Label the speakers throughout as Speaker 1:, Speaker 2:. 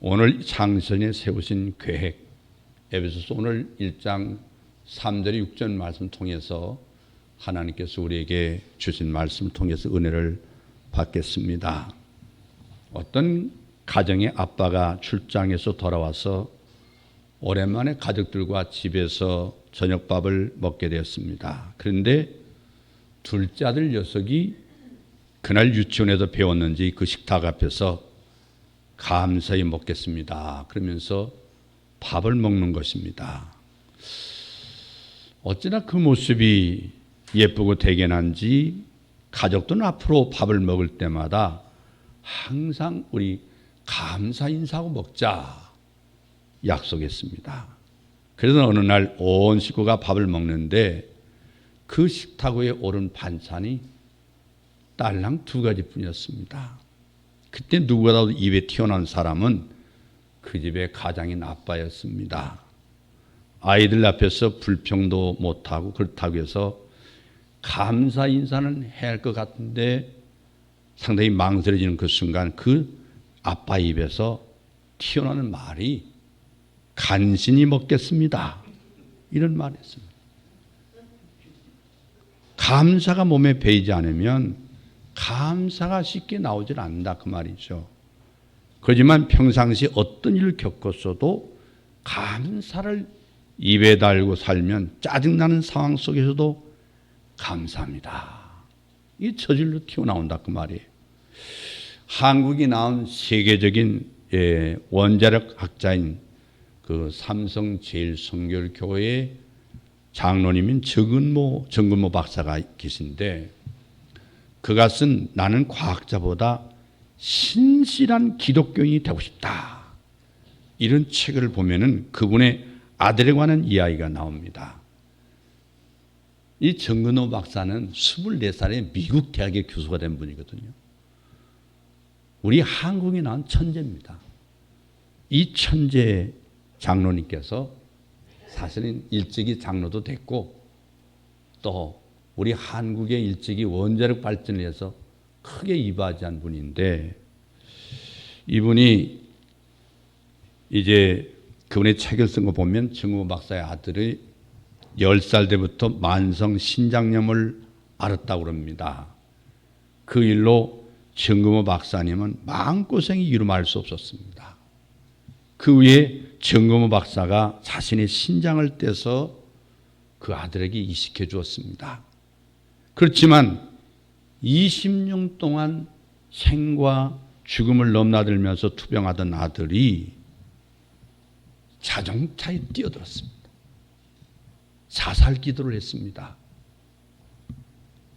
Speaker 1: 오늘 창세전에 세우신 계획, 에베소서 오늘 1장 3절 6절 말씀 통해서 하나님께서 우리에게 주신 말씀을 통해서 은혜를 받겠습니다. 어떤 가정의 아빠가 출장에서 돌아와서 오랜만에 가족들과 집에서 저녁밥을 먹게 되었습니다. 그런데 둘째 아들 녀석이 그날 유치원에서 배웠는지 그 식탁 앞에서 감사히 먹겠습니다 그러면서 밥을 먹는 것입니다. 어찌나 그 모습이 예쁘고 대견한지 가족들은 앞으로 밥을 먹을 때마다 항상 우리 감사 인사하고 먹자 약속했습니다. 그래서 어느 날 온 식구가 밥을 먹는데 그 식탁 위에 오른 반찬이 딸랑 2가지뿐이었습니다. 그때 누구보다도 입에 튀어나온 사람은 그 집의 가장인 아빠였습니다. 아이들 앞에서 불평도 못하고 그렇다고 해서 감사 인사는 해야 할 것 같은데 상당히 망설여지는 그 순간 그 아빠 입에서 튀어나오는 말이 간신히 먹겠습니다. 이런 말을 했습니다. 감사가 몸에 배이지 않으면 감사가 쉽게 나오질 않는다 그 말이죠. 그렇지만 평상시 어떤 일을 겪었어도 감사를 입에 달고 살면 짜증나는 상황 속에서도 감사합니다. 이게 저절로 튀어나온다 그 말이에요. 한국이 나온 세계적인 원자력 학자인 그 삼성제일성결교회 장로님인 정근모 박사가 계신데 그가 쓴 나는 과학자보다 신실한 기독교인이 되고 싶다 이런 책을 보면은 그분의 아들에 관한 이야기가 나옵니다. 이 정근호 박사는 24살에 미국 대학의 교수가 된 분이거든요. 우리 한국에 나온 천재입니다. 이 천재 장로님께서 사실은 일찍이 장로도 됐고 또 우리 한국의 일찍이 원자력 발전을 해서 크게 이바지한 분인데 이분이 이제 그분의 책을 쓴 거 보면 정근모 박사의 아들이 10살 때부터 만성 신장염을 앓았다고 합니다. 그 일로 정근모 박사님은 마음고생이 이루말 수 없었습니다. 그 위에 정근모 박사가 자신의 신장을 떼서 그 아들에게 이식해 주었습니다. 그렇지만 20년 동안 생과 죽음을 넘나들면서 투병하던 아들이 자동차에 뛰어들었습니다. 자살 기도를 했습니다.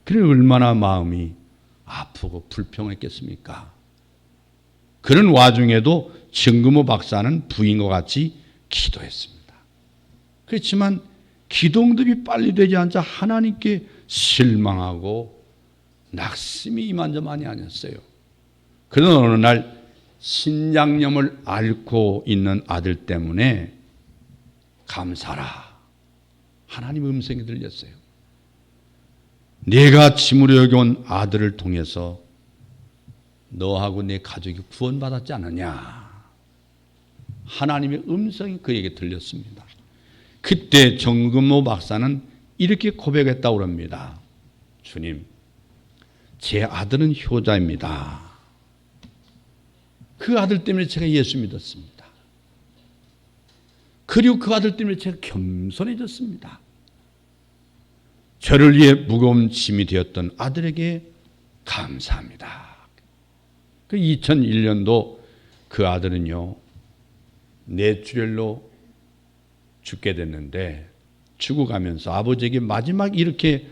Speaker 1: 그래 얼마나 마음이 아프고 불평했겠습니까? 그런 와중에도 정근모 박사는 부인과 같이 기도했습니다. 그렇지만 기도 응답이 빨리 되지 않자 하나님께 실망하고 낙심이 이만저만이 아니었어요. 그러던 어느 날 신장염을 앓고 있는 아들 때문에 감사라 하나님 음성이 들렸어요. 내가 짐으로 여겨온 아들을 통해서 너하고 내 가족이 구원받았지 않느냐. 하나님의 음성이 그에게 들렸습니다. 그때 정근모 박사는 이렇게 고백했다고 합니다. 주님, 제 아들은 효자입니다. 그 아들 때문에 제가 예수 믿었습니다. 그리고 그 아들 때문에 제가 겸손해졌습니다. 저를 위해 무거운 짐이 되었던 아들에게 감사합니다. 그 2001년도 그 아들은요, 뇌출혈로 죽게 됐는데 죽어가면서 아버지에게 마지막 이렇게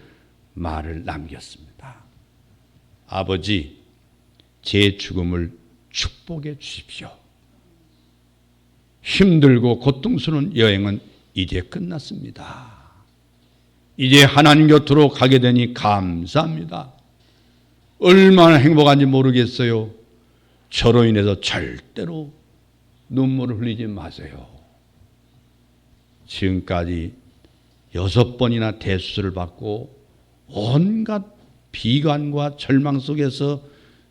Speaker 1: 말을 남겼습니다. 아버지, 제 죽음을 축복해 주십시오. 힘들고 고통스러운 여행은 이제 끝났습니다. 이제 하나님 곁으로 가게 되니 감사합니다. 얼마나 행복한지 모르겠어요. 저로 인해서 절대로 눈물을 흘리지 마세요. 지금까지 6번이나 대수술을 받고 온갖 비관과 절망 속에서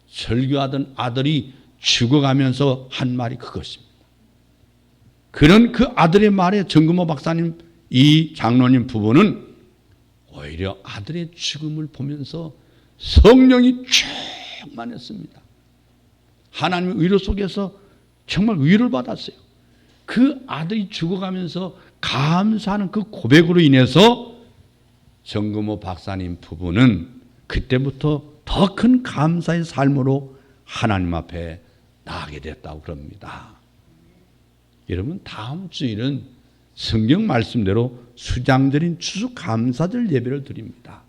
Speaker 1: 설교하던 아들이 죽어가면서 한 말이 그것입니다. 그런 그 아들의 말에 정금호 박사님, 이 장로님 부부는 오히려 아들의 죽음을 보면서 성령이 충만했습니다. 하나님의 의로 속에서 정말 위로를 받았어요. 그 아들이 죽어가면서 감사하는 그 고백으로 인해서 정금호 박사님 부부는 그때부터 더 큰 감사의 삶으로 하나님 앞에 나가게 됐다고 그럽니다. 여러분, 다음 주일은 성경 말씀대로 수장드린 추수감사절 예배를 드립니다.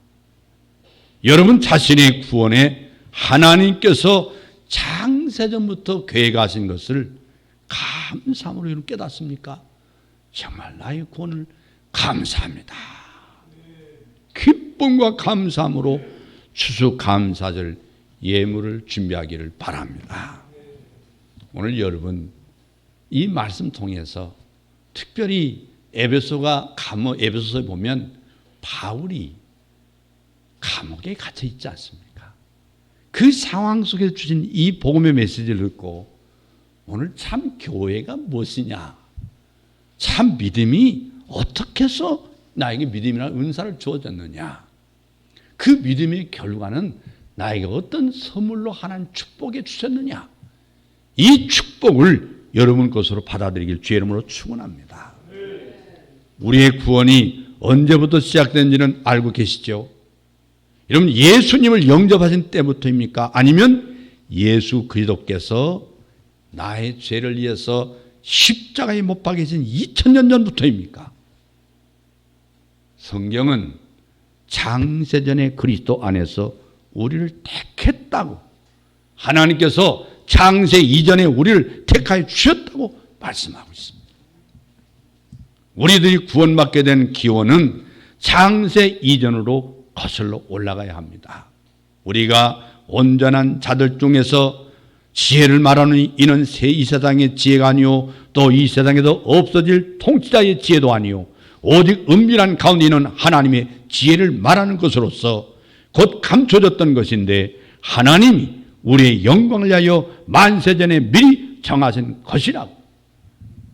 Speaker 1: 여러분 자신의 구원에 하나님께서 창세전부터 계획하신 것을 감사함으로 여러분 깨닫습니까? 정말 나의 구원을 감사합니다. 기쁨과 감사함으로 추수감사절 예물을 준비하기를 바랍니다. 오늘 여러분 이 말씀 통해서 특별히 에베소서에 보면 바울이 감옥에 갇혀 있지 않습니까? 그 상황 속에서 주신 이 복음의 메시지를 듣고 오늘 참 교회가 무엇이냐, 참 믿음이 어떻게 해서 나에게 믿음이라는 은사를 주어졌느냐, 그 믿음의 결과는 나에게 어떤 선물로 하나님 축복해 주셨느냐, 이 축복을 여러분 것으로 받아들이길 주의 이름으로 축원합니다. 우리의 구원이 언제부터 시작된지는 알고 계시죠? 여러분, 예수님을 영접하신 때부터입니까? 아니면 예수 그리스도께서 나의 죄를 위해서 십자가에 못 박히신 2000년 전부터입니까? 성경은 창세전의 그리스도 안에서 우리를 택했다고, 하나님께서 창세 이전에 우리를 택하여 주셨다고 말씀하고 있습니다. 우리들이 구원받게 된 기원은 창세 이전으로 거슬러 올라가야 합니다. 우리가 온전한 자들 중에서 지혜를 말하는 이는 이 세상의 지혜가 아니요 또 이 세상에도 없어질 통치자의 지혜도 아니요 오직 은밀한 가운데 있는 하나님의 지혜를 말하는 것으로서 곧 감춰졌던 것인데 하나님이 우리의 영광을 위하여 만세전에 미리 정하신 것이라고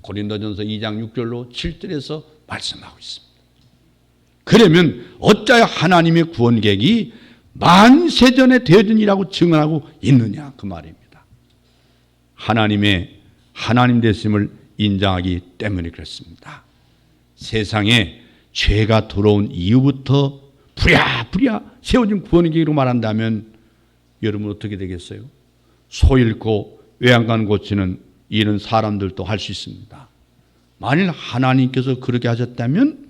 Speaker 1: 고린도전서 2장 6절로 7절에서 말씀하고 있습니다. 그러면 어찌하여 하나님의 구원 계획이 만세전에 되어진이라고 증언하고 있느냐, 그 말입니다. 하나님 되심을 인정하기 때문에 그렇습니다. 세상에 죄가 들어온 이후부터 부랴부랴 세워진 구원의 계획으로 말한다면 여러분 어떻게 되겠어요? 소 잃고 외양간 고치는 일은 사람들도 할 수 있습니다. 만일 하나님께서 그렇게 하셨다면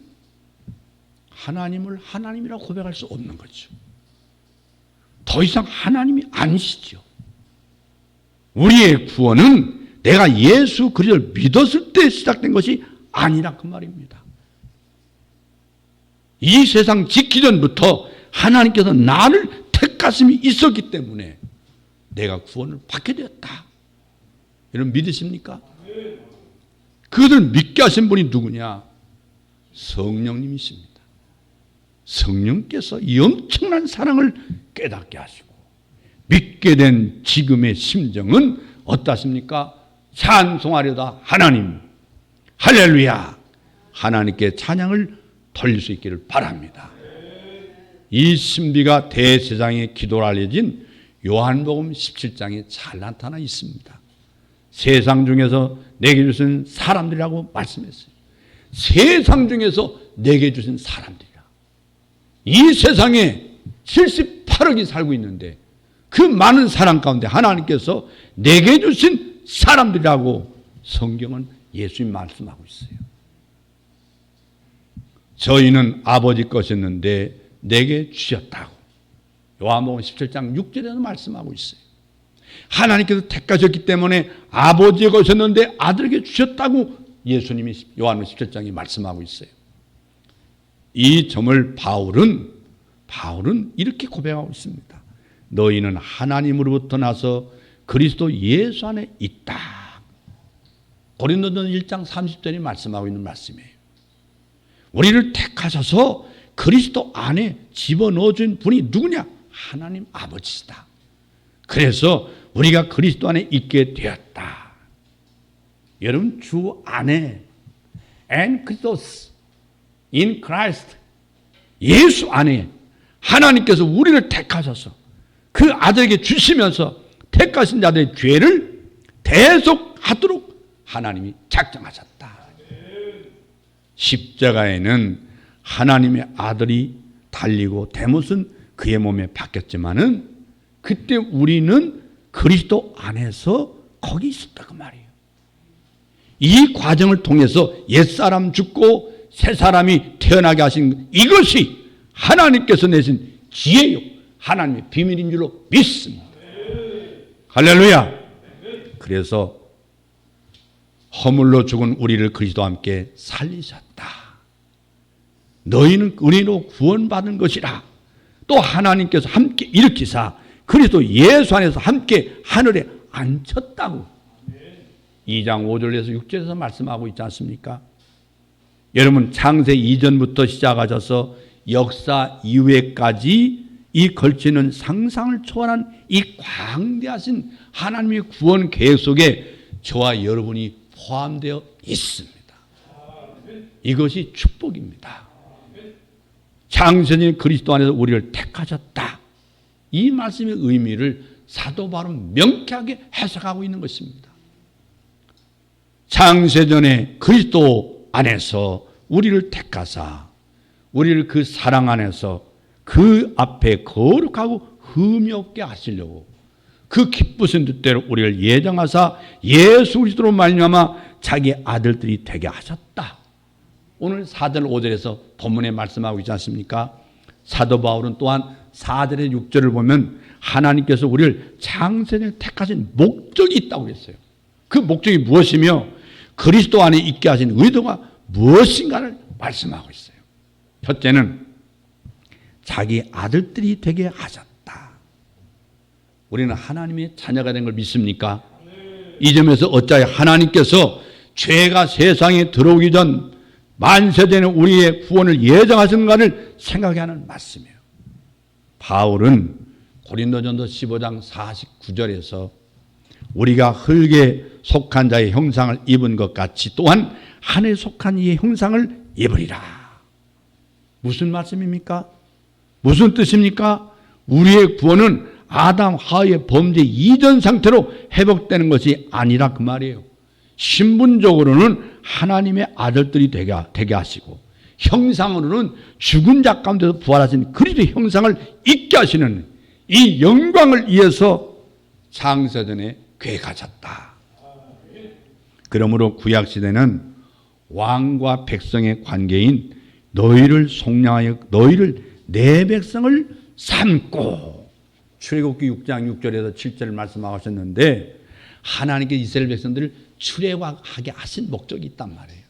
Speaker 1: 하나님을 하나님이라고 고백할 수 없는 거죠. 더 이상 하나님이 아니시죠. 우리의 구원은 내가 예수 그리스도를 믿었을 때 시작된 것이 아니라 그 말입니다. 이 세상 짓기 전부터 하나님께서 나를 택하심이 있었기 때문에 내가 구원을 받게 되었다. 여러분 믿으십니까? 그것을 믿게 하신 분이 누구냐? 성령님이십니다. 성령께서 이 엄청난 사랑을 깨닫게 하시고 믿게 된 지금의 심정은 어떻습니까? 찬송하려다 하나님, 할렐루야, 하나님께 찬양을 돌릴 수 있기를 바랍니다. 이 신비가 대세상에 기도로 알려진 요한복음 17장에 잘 나타나 있습니다. 세상 중에서 내게 주신 사람들이라고 말씀했어요. 세상 중에서 내게 주신 사람들이라. 이 세상에 78억이 살고 있는데 그 많은 사람 가운데 하나님께서 내게 주신 사람들이라고 성경은 예수님 말씀하고 있어요. 저희는 아버지 것이었는데 내게 주셨다고 요한복음 17장 6절에서 말씀하고 있어요. 하나님께서 택하셨기 때문에 아버지의 것이었는데 아들에게 주셨다고 예수님이 요한복음 17장에 말씀하고 있어요. 이 점을 바울은 이렇게 고백하고 있습니다. 너희는 하나님으로부터 나서 그리스도 예수 안에 있다. 고린도전 1장 30절에 말씀하고 있는 말씀이에요. 우리를 택하셔서 그리스도 안에 집어넣어준 분이 누구냐? 하나님 아버지시다. 그래서 우리가 그리스도 안에 있게 되었다. 여러분 주 안에 and Christos in Christ 예수 안에 하나님께서 우리를 택하셔서 그 아들에게 주시면서 택하신 자들의 죄를 대속하도록 하나님이 작정하셨다. 십자가에는 하나님의 아들이 달리고 대못은 그의 몸에 박혔지만은 그때 우리는 그리스도 안에서 거기 있었다 그 말이에요. 이 과정을 통해서 옛사람 죽고 새사람이 태어나게 하신 이것이 하나님께서 내신 지혜요 하나님의 비밀인 줄로 믿습니다. 할렐루야. 그래서 허물로 죽은 우리를 그리스도와 함께 살리셨다. 너희는 은혜로 구원받은 것이라. 또 하나님께서 함께 일으키사 그리스도 예수 안에서 함께 하늘에 앉혔다고 2장 5절에서 6절에서 말씀하고 있지 않습니까? 여러분 창세 이전부터 시작하셔서 역사 이후에까지 이 걸치는 상상을 초월한 이 광대하신 하나님의 구원 계획 속에 저와 여러분이 포함되어 있습니다. 이것이 축복입니다. 창세전 그리스도 안에서 우리를 택하셨다. 이 말씀의 의미를 사도 바울은 명쾌하게 해석하고 있는 것입니다. 창세전에 그리스도 안에서 우리를 택하사 우리를 그 사랑 안에서 그 앞에 거룩하고 흠이 없게 하시려고 그 기쁘신 뜻대로 우리를 예정하사 예수 그리스도로 말미암아 자기 아들들이 되게 하셨다. 오늘 4절 5절에서 본문에 말씀하고 있지 않습니까? 사도 바울은 또한 4절에 6절을 보면 하나님께서 우리를 창세전에 택하신 목적이 있다고 했어요. 그 목적이 무엇이며 그리스도 안에 있게 하신 의도가 무엇인가를 말씀하고 있어요. 첫째는 자기 아들들이 되게 하셨다. 우리는 하나님의 자녀가 된 걸 믿습니까? 이 점에서 어찌하여 하나님께서 죄가 세상에 들어오기 전 만세전에 우리의 구원을 예정하신가를 생각해 하는 말씀이에요. 바울은 고린도전서 15장 49절에서 우리가 흙에 속한 자의 형상을 입은 것 같이 또한 하늘에 속한 이의 형상을 입으리라. 무슨 말씀입니까? 무슨 뜻입니까? 우리의 구원은 아담 하와의 범죄 이전 상태로 회복되는 것이 아니라 그 말이에요. 신분적으로는 하나님의 아들들이 되게 하시고 형상으로는 죽은 자 가운데서 부활하신 그리스도의 형상을 있게 하시는 이 영광을 위해서 창세전에 계획하셨다. 그러므로 구약시대는 왕과 백성의 관계인 너희를 속량하여 너희를 내 백성을 삼고 출애굽기 6장 6절에서 7절을 말씀하셨는데 하나님께서 이스라엘 백성들을 출애굽하게 하신 목적이 있단 말이에요.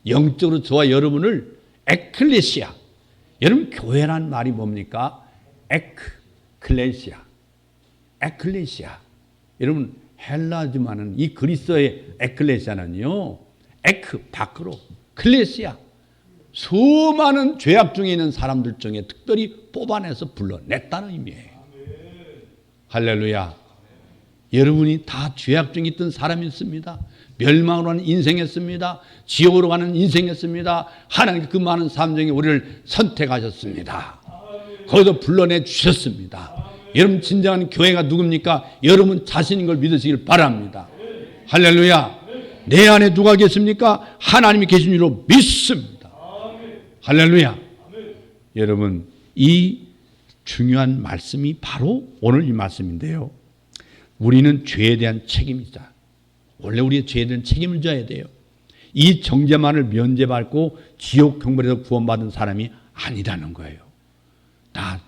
Speaker 1: 영적으로 저와 여러분을 에클레시아, 여러분 교회란 말이 뭡니까? 에클레시아. 여러분 헬라지만은 이 그리스도의 에클레시아는요, 밖으로, 클레시아, 수많은 죄악 중에 있는 사람들 중에 특별히 뽑아내서 불러냈다는 의미예요. 할렐루야. 여러분이 다 죄악 중에 있던 사람이었습니다. 멸망으로 가는 인생이었습니다. 지옥으로 가는 인생이었습니다. 하나님께 그 많은 삶 중에 우리를 선택하셨습니다. 거기서 불러내 주셨습니다. 여러분 진정한 교회가 누굽니까? 여러분 자신인 걸 믿으시길 바랍니다. 할렐루야. 내 안에 누가 계십니까? 하나님이 계신 줄로 믿습니다. 할렐루야. 여러분 이 중요한 말씀이 바로 오늘 이 말씀인데요. 우리는 죄에 대한 책임이다. 원래 우리의 죄에 대한 책임을 져야 돼요. 이 정죄만을 면제받고 지옥 형벌에서 구원받은 사람이 아니라는 거예요. 나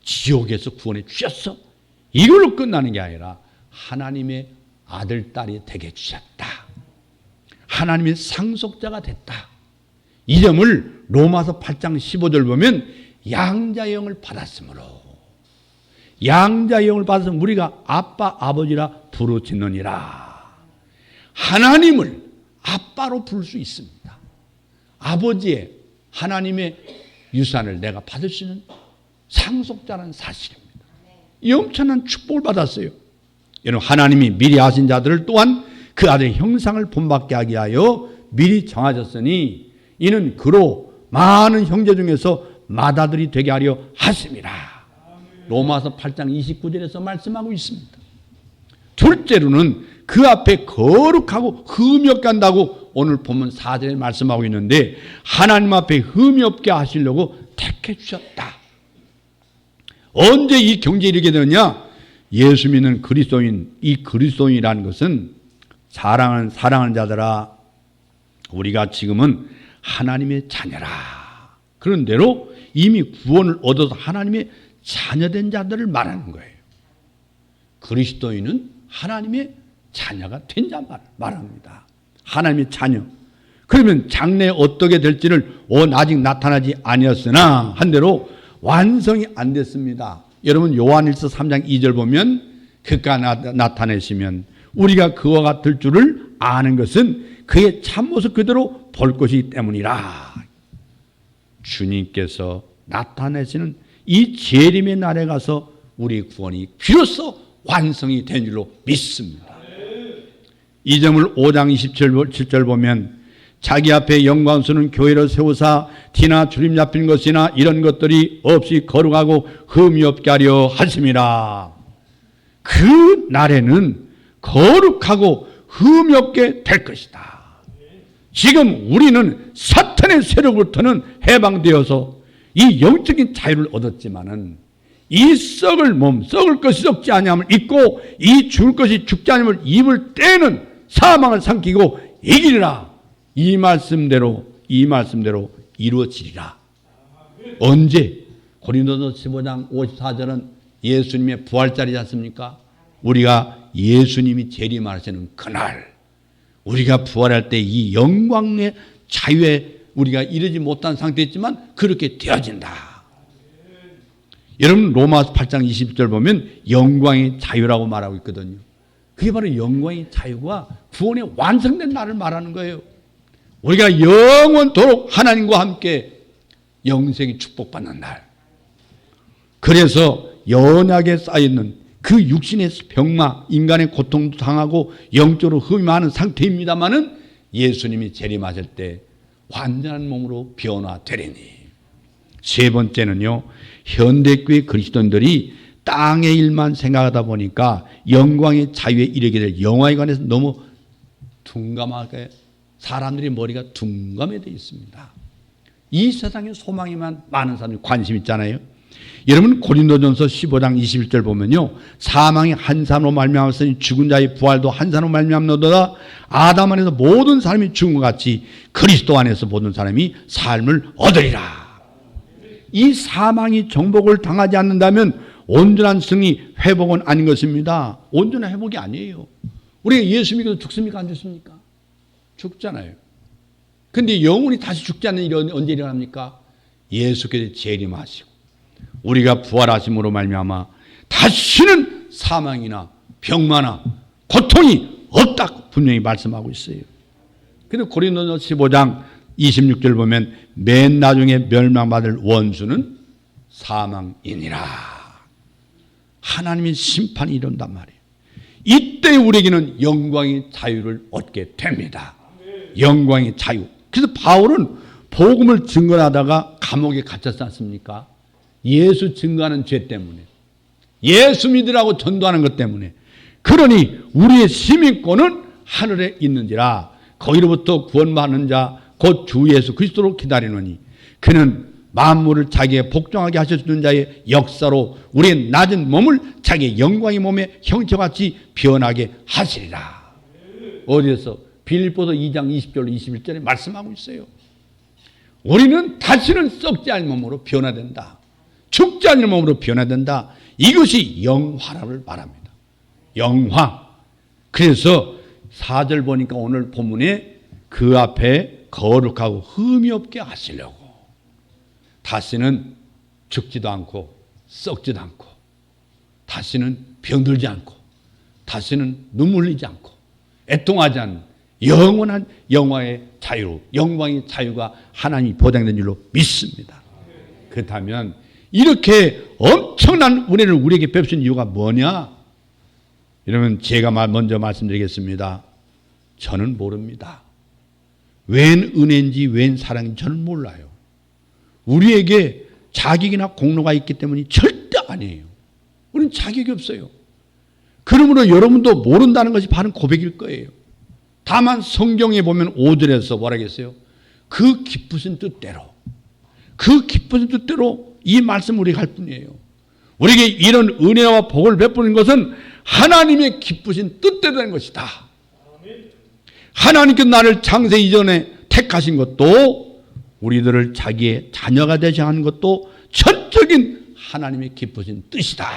Speaker 1: 지옥에서 구원해 주셨어. 이걸로 끝나는 게 아니라 하나님의 아들, 딸이 되게 주셨다. 하나님의 상속자가 됐다. 이 점을 로마서 8장 15절 보면 양자의 영을 받았으므로 양자의 영을 받았으면 우리가 아빠, 아버지라 부르짖느니라. 하나님을 아빠로 부를 수 있습니다. 아버지의 하나님의 유산을 내가 받을 수 있는 상속자라는 사실입니다. 이 엄청난 축복을 받았어요. 여러분 하나님이 미리 하신 자들을 또한 그 아들의 형상을 본받게 하게 하여 미리 정하셨으니 이는 그로 많은 형제 중에서 맏아들이 되게 하려 하심이라. 로마서 8장 29절에서 말씀하고 있습니다. 둘째로는 그 앞에 거룩하고 흠이 없게 한다고 오늘 본문 4절에 말씀하고 있는데 하나님 앞에 흠이 없게 하시려고 택해 주셨다. 언제 이 경지에 이르게 되느냐? 예수 믿는 그리스도인, 이 그리스도인이라는 것은 사랑하는 자들아, 우리가 지금은 하나님의 자녀라. 그런 대로 이미 구원을 얻어서 하나님의 자녀된 자들을 말하는 거예요. 그리스도인은 하나님의 자녀가 된 자 말합니다. 하나님의 자녀. 그러면 장래에 어떻게 될지를 아직 나타나지 아니었으나 한 대로 완성이 안 됐습니다. 여러분 요한일서 3장 2절 보면 그가 나타내시면 우리가 그와 같을 줄을 아는 것은 그의 참모습 그대로 볼 것이기 때문이라. 주님께서 나타내시는 이 재림의 날에 가서 우리 구원이 비로소 완성이 된 줄로 믿습니다. 이 점을 5장 27절 보면 자기 앞에 영광스러운 교회를 세우사 티나 주림 잡힌 것이나 이런 것들이 없이 거룩하고 흠이 없게 하려 하심이라. 그 날에는 거룩하고 흠이 없게 될 것이다. 지금 우리는 사탄의 세력으로부터는 해방되어서 이 영적인 자유를 얻었지만은 이 썩을 몸, 썩을 것이 썩지 아니함을 잊고 이 죽을 것이 죽지 아니함을 입을 때는 사망을 삼키고 이기리라. 이 말씀대로 이루어지리라. 언제? 고린도서 15장 54절은 예수님의 부활절이지 않습니까? 우리가 예수님이 재림하시는 그날 우리가 부활할 때 이 영광의 자유에 우리가 이르지 못한 상태였지만 그렇게 되어진다. 여러분 로마서 8장 20절 보면 영광의 자유라고 말하고 있거든요. 그게 바로 영광의 자유가 구원의 완성된 날을 말하는 거예요. 우리가 영원토록 하나님과 함께 영생이 축복받는 날. 그래서 연약에 쌓여있는 그 육신의 병마, 인간의 고통도 당하고 영적으로 흠이 많은 상태입니다마는 예수님이 재림하실 때 완전한 몸으로 변화되리니. 세 번째는요, 현대교회 그리스도인들이 땅의 일만 생각하다 보니까 영광의 자유에 이르게 될 영화에 관해서 너무 둔감하게 사람들이 머리가 둔감해 되어 있습니다. 이 세상의 소망에만 많은 사람들이 관심 있잖아요. 여러분 고린도전서 15장 21절 보면요, 사망이 한 사람으로 말미암았으니 죽은 자의 부활도 한 사람으로 말미암노도다. 아담 안에서 모든 사람이 죽은 것 같이 그리스도 안에서 모든 사람이 삶을 얻으리라. 이 사망이 정복을 당하지 않는다면 온전한 승리, 회복은 아닌 것입니다. 온전한 회복이 아니에요. 우리가 예수 믿어도 죽습니까? 안 죽습니까? 죽잖아요. 근데 영혼이 다시 죽지 않는 일이 언제 일어납니까? 예수께서 재림하시고 우리가 부활하심으로 말미암아 다시는 사망이나 병마나 고통이 없다고 분명히 말씀하고 있어요. 그래서 고린도서 15장 26절 보면 맨 나중에 멸망받을 원수는 사망이니라. 하나님의 심판이 이른단 말이에요. 이때 우리에게는 영광의 자유를 얻게 됩니다. 영광의 자유. 그래서 바울은 복음을 증거하다가 감옥에 갇혔지 않습니까? 예수 증거하는 죄 때문에, 예수 믿으라고 전도하는 것 때문에. 그러니 우리의 시민권은 하늘에 있는지라 거기로부터 구원받는 자 곧 주 예수 그리스도로 기다리노니 그는 만물을 자기의 복종하게 하셔주는 자의 역사로 우리의 낮은 몸을 자기의 영광의 몸에 형체같이 변하게 하시리라. 어디에서? 빌립보서 2장 20절로 21절에 말씀하고 있어요. 우리는 다시는 썩지 않은 몸으로 변화된다. 죽지 않는 몸으로 변화된다. 이것이 영화라를 말합니다. 영화. 그래서 4절 보니까 오늘 본문에 그 앞에 거룩하고 흠이 없게 하시려고 다시는 죽지도 않고 썩지도 않고 다시는 병들지 않고 다시는 눈물 흘리지 않고 애통하지 않는 영원한 영화의 자유, 영광의 자유가 하나님이 보장된 줄로 믿습니다. 그렇다면 이렇게 엄청난 은혜를 우리에게 베푸신 이유가 뭐냐? 여러분 제가 먼저 말씀드리겠습니다. 저는 모릅니다. 웬 은혜인지 웬 사랑인지 저는 몰라요. 우리에게 자격이나 공로가 있기 때문이 절대 아니에요. 우리는 자격이 없어요. 그러므로 여러분도 모른다는 것이 바른 고백일 거예요. 다만 성경에 보면 5절에서 뭐라고 했어요? 그 기쁘신 뜻대로, 그 기쁘신 뜻대로 이 말씀을 우리가 할 뿐이에요. 우리에게 이런 은혜와 복을 베푸는 것은 하나님의 기쁘신 뜻대로 된 것이다. 하나님께서 나를 창세 이전에 택하신 것도, 우리들을 자기의 자녀가 되게 한 것도 전적인 하나님의 기쁘신 뜻이다.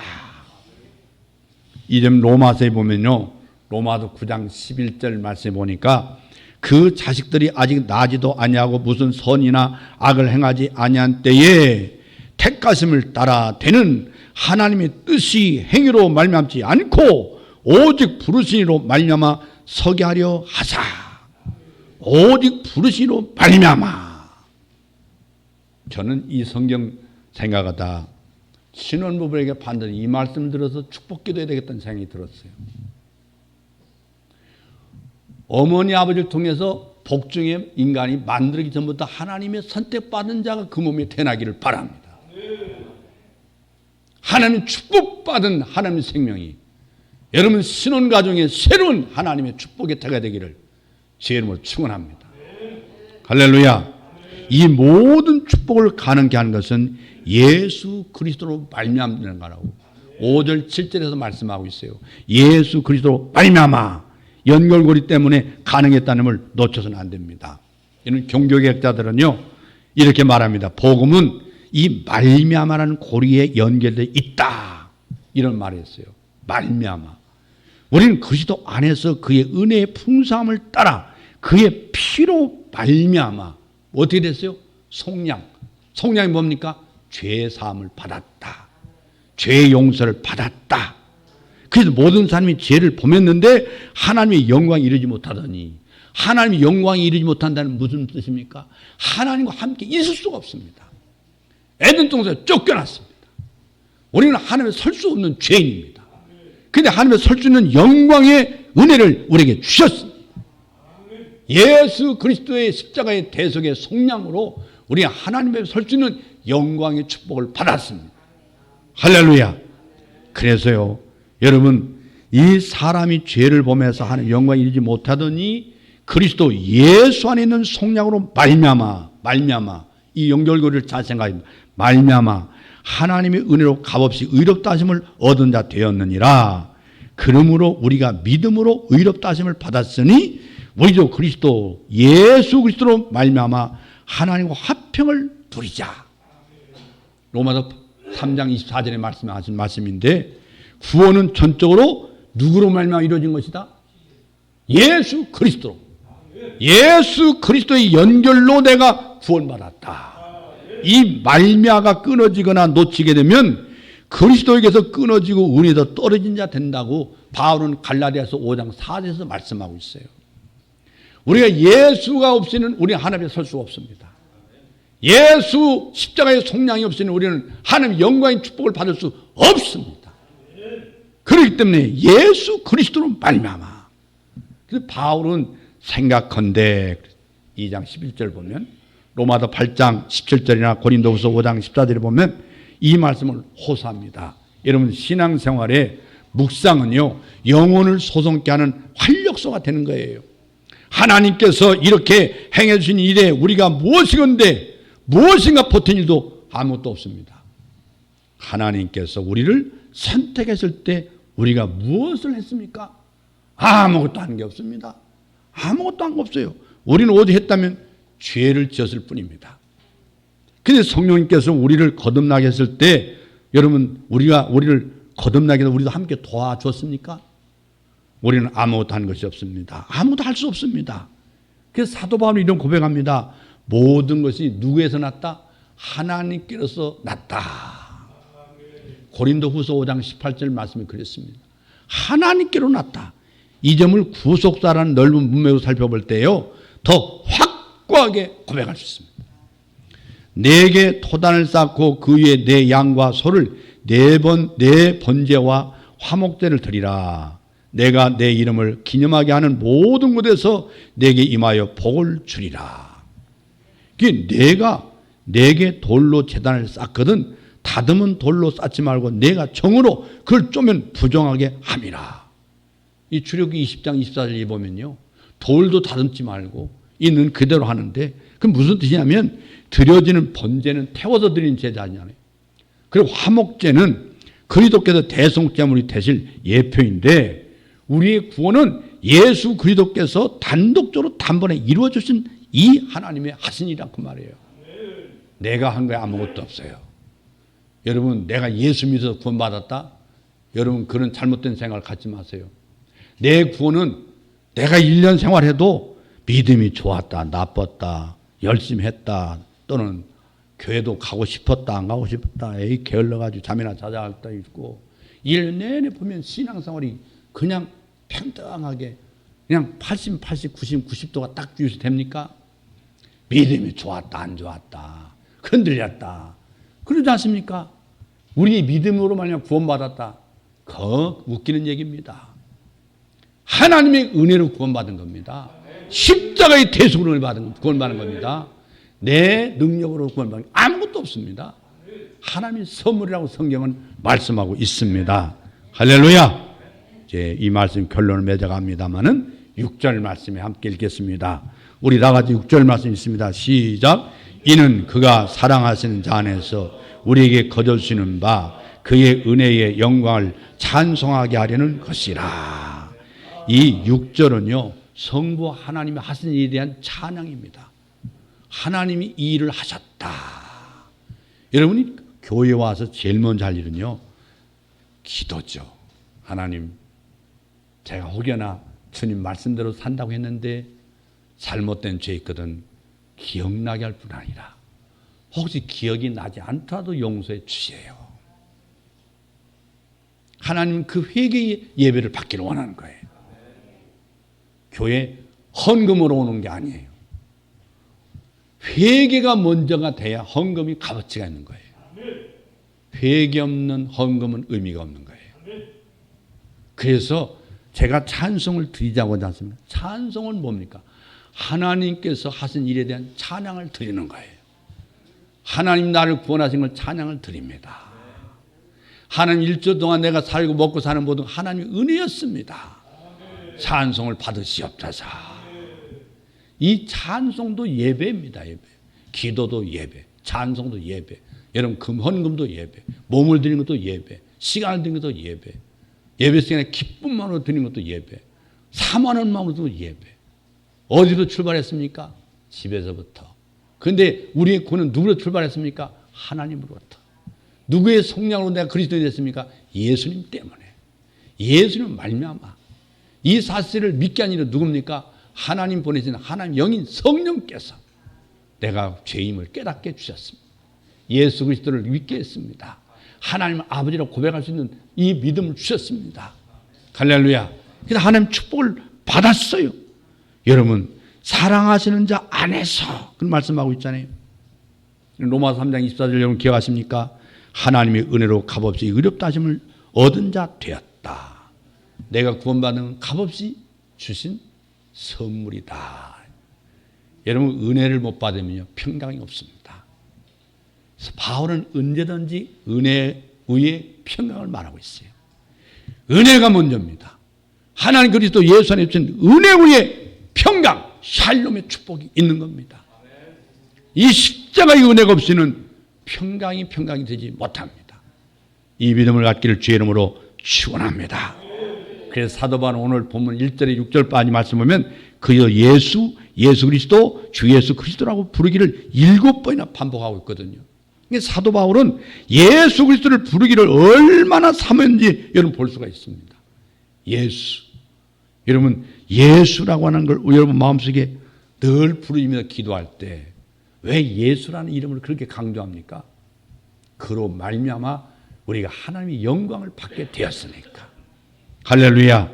Speaker 1: 이 점 로마서에 보면요, 로마서 9장 11절 말씀에 보니까 그 자식들이 아직 나지도 아니하고 무슨 선이나 악을 행하지 아니한 때에 택하심을 따라 되는 하나님의 뜻이 행위로 말미암지 않고 오직 부르심으로 말미암아 서게 하려 하사. 오직 부르심으로 말미암아. 저는 이 성경 생각하다 신혼부부에게 반드시 이 말씀을 들어서 축복기도해야 되겠다는 생각이 들었어요. 어머니 아버지를 통해서 복중의 인간이 만들기 전부터 하나님의 선택받은 자가 그 몸에 태어나기를 바랍니다. 하나님 축복받은 하나님의 생명이 여러분 신혼가정에 새로운 하나님의 축복의 태가 되기를 제 이름으로 축원합니다. 할렐루야. 이 모든 축복을 가능케 하는 것은 예수 그리스도로 말미암는 거라고 5절 7절에서 말씀하고 있어요. 예수 그리스도로 말미암아. 연결고리 때문에 가능했다는 걸 놓쳐서는 안 됩니다. 이런 종교개혁자들은요 이렇게 말합니다. 복음은 이 말미암아라는 고리에 연결되어 있다. 이런 말을 했어요. 말미암아. 우리는 그리스도 안에서 그의 은혜의 풍성함을 따라 그의 피로 말미암아 어떻게 됐어요? 속량. 속량이 뭡니까? 죄 사함을 받았다. 죄 용서를 받았다. 그래서 모든 사람이 죄를 범했는데 하나님의 영광이 이르지 못하더니, 하나님의 영광이 이르지 못한다는 무슨 뜻입니까? 하나님과 함께 있을 수가 없습니다. 에덴 동산에 쫓겨났습니다. 우리는 하나님에 설 수 없는 죄인입니다. 그런데 하나님에 설 수 있는 영광의 은혜를 우리에게 주셨습니다. 예수 그리스도의 십자가의 대속의 속량으로 우리가 하나님에 설 수 있는 영광의 축복을 받았습니다. 할렐루야. 그래서요 여러분, 이 사람이 죄를 범해서 하는 영광이 이르지 못하더니 그리스도 예수 안에 있는 속량으로 말미암아 이 연결고리를 잘 생각합니다. 말미암아 하나님의 은혜로 값없이 의롭다 하심을 얻은 자 되었느니라. 그러므로 우리가 믿음으로 의롭다 하심을 받았으니 우리도 그리스도 예수 그리스도로 말미암아 하나님과 화평을 누리자. 로마서 3장 24절에 말씀하신 말씀인데, 구원은 전적으로 누구로 말미암아 이루어진 것이다? 예수 그리스도로. 예수 그리스도의 연결로 내가 구원받았다. 이 말미암아가 끊어지거나 놓치게 되면 그리스도에게서 끊어지고 은혜에서 떨어진 자 된다고 바울은 갈라디아서 5장 4절에서 말씀하고 있어요. 우리가 예수가 없이는 우리는 하나님에 설 수가 없습니다. 예수 십자가의 속량이 없이는 우리는 하나님의 영광의 축복을 받을 수 없습니다. 그렇기 때문에 예수 그리스도로 말미암아. 그래서 바울은 생각컨대 2장 11절 보면, 로마서 8장 17절이나 고린도후서 5장 14절에 보면 이 말씀을 호소합니다. 여러분 신앙생활의 묵상은요 영혼을 소성케 하는 활력소가 되는 거예요. 하나님께서 이렇게 행해 주신 일에 우리가 무엇인가 보탠 일도 아무것도 없습니다. 하나님께서 우리를 선택했을 때 우리가 무엇을 했습니까? 아무것도 한 게 없습니다. 아무것도 한 거 없어요. 우리는 오직 했다면 죄를 지었을 뿐입니다. 그런데 성령님께서 우리를 거듭나게 했을 때 여러분 우리를 거듭나게 해서 우리도 함께 도와줬습니까? 우리는 아무것도 한 것이 없습니다. 아무것도 할 수 없습니다. 그래서 사도 바울은 이런 고백합니다. 모든 것이 누구에서 났다? 하나님께로서 났다. 고린도후서 5장 18절 말씀이 그랬습니다. 하나님께로 났다. 이 점을 구속사라는 넓은 문맥으로 살펴볼 때요 더 확고하게 고백할 수 있습니다. 내게 토단을 쌓고 그 위에 내 양과 소를 네 번제와 화목제를 드리라. 내가 내 이름을 기념하게 하는 모든 곳에서 내게 임하여 복을 주리라. 내가 내게 돌로 제단을 쌓거든 다듬은 돌로 쌓지 말고 내가 정으로 그걸 쪼면 부정하게 함이라. 이 출애굽기 20장 24절에 보면요, 돌도 다듬지 말고 있는 그대로 하는데, 그 무슨 뜻이냐면 드려지는 번제는 태워서 드리는 제사잖아요. 그리고 화목제는 그리스도께서 대속제물이 되실 예표인데, 우리의 구원은 예수 그리스도께서 단독적으로 단번에 이루어 주신 이 하나님의 하신이라 그 말이에요. 내가 한 거에 아무것도 없어요. 여러분, 내가 예수 믿어서 구원받았다? 여러분, 그런 잘못된 생각을 갖지 마세요. 내 구원은 내가 1년 생활해도 믿음이 좋았다, 나빴다, 열심히 했다, 또는 교회도 가고 싶었다, 안 가고 싶었다, 게을러가지고 잠이나 자자 할 때 있고, 1년 내내 보면 신앙생활이 그냥 평등하게 그냥 80, 90도가 딱 유지 됩니까? 믿음이 좋았다, 안 좋았다, 흔들렸다, 그러지 않습니까? 우리 믿음으로 만약 구원받았다. 그 웃기는 얘기입니다. 하나님의 은혜로 구원받은 겁니다. 십자가의 대속을 구원받은 겁니다. 내 능력으로 구원받은 아무것도 없습니다. 하나님의 선물이라고 성경은 말씀하고 있습니다. 할렐루야. 이제 이 말씀 결론을 맺어갑니다마는 6절 말씀에 함께 읽겠습니다. 우리 다 같이 6절 말씀 있습니다. 시작. 이는 그가 사랑하시는 자 안에서 우리에게 거저주시는 바 그의 은혜의 영광을 찬송하게 하려는 것이라. 이 6절은요, 성부 하나님이 하신 일에 대한 찬양입니다. 하나님이 이 일을 하셨다. 여러분이 교회 와서 제일 먼저 할 일은요, 기도죠. 하나님, 제가 혹여나 주님 말씀대로 산다고 했는데 잘못된 죄 있거든 기억나게 할 뿐 아니라 혹시 기억이 나지 않더라도 용서해 주세요. 하나님 그 회개의 예배를 받기를 원하는 거예요. 교회 헌금으로 오는 게 아니에요. 회개가 먼저가 돼야 헌금이 값어치가 있는 거예요. 회개 없는 헌금은 의미가 없는 거예요. 그래서 제가 찬송을 드리자고 하지 않습니까? 찬송은 뭡니까? 하나님께서 하신 일에 대한 찬양을 드리는 거예요. 하나님 나를 구원하신 걸 찬양을 드립니다. 하나님 일주 동안 내가 살고 먹고 사는 모든 하나님의 은혜였습니다. 찬송을 받으시옵소서. 이 찬송도 예배입니다. 예배. 기도도 예배, 찬송도 예배. 여러분 헌금도 예배, 몸을 드리는 것도 예배, 시간을 드리는 것도 예배, 예배 시간에 기쁨만으로 드리는 것도 예배, 사모하는 마음으로도 예배. 어디로 출발했습니까? 집에서부터. 그런데 우리의 구원은 누구로 출발했습니까? 하나님으로부터. 누구의 속량으로 내가 그리스도인이 됐습니까? 예수님 때문에. 예수님 말미암아. 이 사실을 믿게 한 일은 누굽니까? 하나님 보내신 하나님 영인 성령께서 내가 죄임을 깨닫게 해주셨습니다. 예수 그리스도를 믿게 했습니다. 하나님 아버지라고 고백할 수 있는 이 믿음을 주셨습니다. 할렐루야. 그래서 하나님 축복을 받았어요. 여러분 사랑하시는 자 안에서 그런 말씀하고 있잖아요. 로마서 3장 24절 여러분 기억하십니까? 하나님의 은혜로 값없이 의롭다 하심을 얻은 자 되었다. 내가 구원받은 값없이 주신 선물이다. 여러분 은혜를 못 받으면요 평강이 없습니다. 그래서 바울은 언제든지 은혜 위에 평강을 말하고 있어요. 은혜가 먼저입니다. 하나님 그리스도 예수 안에 주신 은혜 위에 평강, 샬롬의 축복이 있는 겁니다. 이 십자가의 은혜가 없이는 평강이 되지 못합니다. 이 믿음을 갖기를 주의 이름으로 축원합니다. 그래서 사도 바울은 오늘 본문 1절에 6절까지 말씀 보면 그 예수 그리스도, 주 예수 그리스도라고 부르기를 7번이나 반복하고 있거든요. 사도 바울은 예수 그리스도를 부르기를 얼마나 사모했는지 여러분 볼 수가 있습니다. 예수. 여러분 예수라고 하는 걸 여러분 마음속에 늘 부르면서 기도할 때 왜 예수라는 이름을 그렇게 강조합니까? 그로 말미암아 우리가 하나님의 영광을 받게 되었으니까. 할렐루야.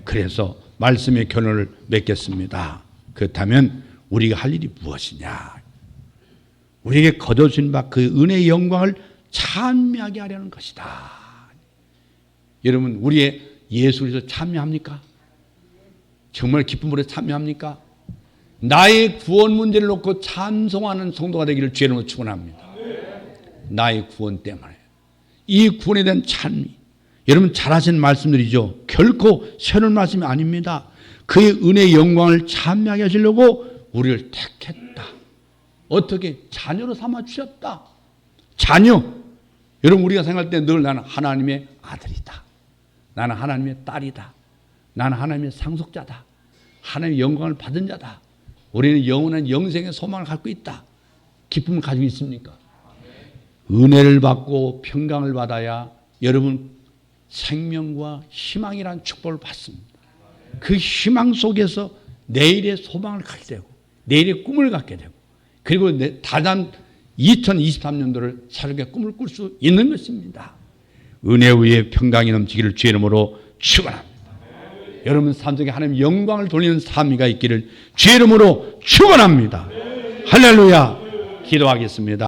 Speaker 1: 그래서 말씀의 결론을 맺겠습니다. 그렇다면 우리가 할 일이 무엇이냐? 우리에게 거둬진 바 그 은혜의 영광을 찬미하게 하려는 것이다. 여러분 우리의 예수 그리스도 참여합니까? 정말 기쁨으로 참여합니까? 나의 구원 문제를 놓고 찬송하는 성도가 되기를 주의 이름으로 축원합니다. 나의 구원 때문에 이 구원에 대한 찬미, 여러분 잘 하시는 말씀들이죠. 결코 새로운 말씀이 아닙니다. 그의 은혜의 영광을 찬미하게 하시려고 우리를 택했다. 어떻게? 자녀로 삼아 주셨다. 자녀. 여러분 우리가 생각할 때 늘 나는 하나님의 아들이다. 나는 하나님의 딸이다. 나는 하나님의 상속자다. 하나님의 영광을 받은 자다. 우리는 영원한 영생의 소망을 갖고 있다. 기쁨을 가지고 있습니까? 은혜를 받고 평강을 받아야 여러분 생명과 희망이라는 축복을 받습니다. 그 희망 속에서 내일의 소망을 갖게 되고 내일의 꿈을 갖게 되고 그리고 다단 2023년도를 새롭게 꿈을 꿀 수 있는 것입니다. 은혜 위에 평강이 넘치기를 주의 이름으로 축원합니다. 여러분 삶 속에 하나님 영광을 돌리는 삶이가 있기를 주의 이름으로 축원합니다. 할렐루야. 기도하겠습니다.